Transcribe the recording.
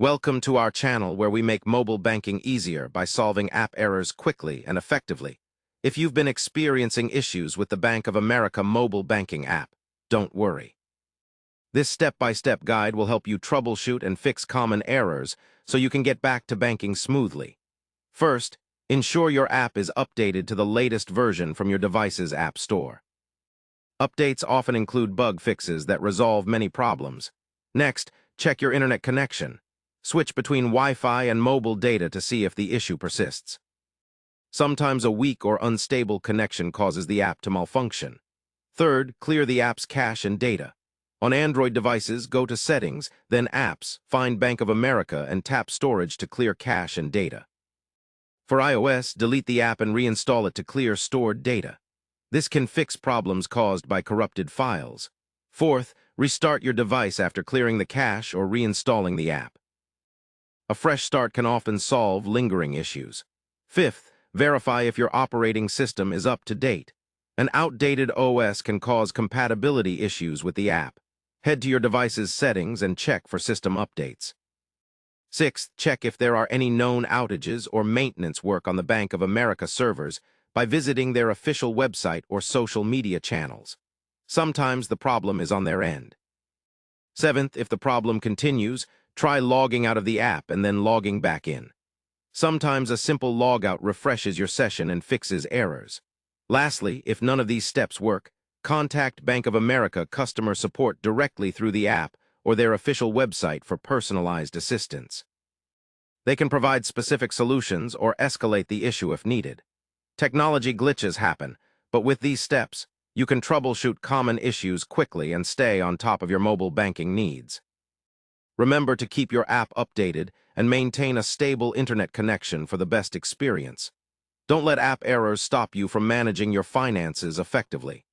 Welcome to our channel where we make mobile banking easier by solving app errors quickly and effectively. If you've been experiencing issues with the Bank of America mobile banking app, don't worry. This step-by-step guide will help you troubleshoot and fix common errors so you can get back to banking smoothly. First, ensure your app is updated to the latest version from your device's app store. Updates often include bug fixes that resolve many problems. Next, check your internet connection. Switch between Wi-Fi and mobile data to see if the issue persists. Sometimes a weak or unstable connection causes the app to malfunction. Third, clear the app's cache and data. On Android devices, go to Settings, then Apps, find Bank of America, and tap Storage to clear cache and data. For iOS, delete the app and reinstall it to clear stored data. This can fix problems caused by corrupted files. Fourth, restart your device after clearing the cache or reinstalling the app. A fresh start can often solve lingering issues. Fifth, verify if your operating system is up to date. An outdated OS can cause compatibility issues with the app. Head to your device's settings and check for system updates. Sixth, check if there are any known outages or maintenance work on the Bank of America servers by visiting their official website or social media channels. Sometimes the problem is on their end. Seventh, if the problem continues, try logging out of the app and then logging back in. Sometimes a simple logout refreshes your session and fixes errors. Lastly, if none of these steps work, contact Bank of America customer support directly through the app or their official website for personalized assistance. They can provide specific solutions or escalate the issue if needed. Technology glitches happen, but with these steps, you can troubleshoot common issues quickly and stay on top of your mobile banking needs. Remember to keep your app updated and maintain a stable internet connection for the best experience. Don't let app errors stop you from managing your finances effectively.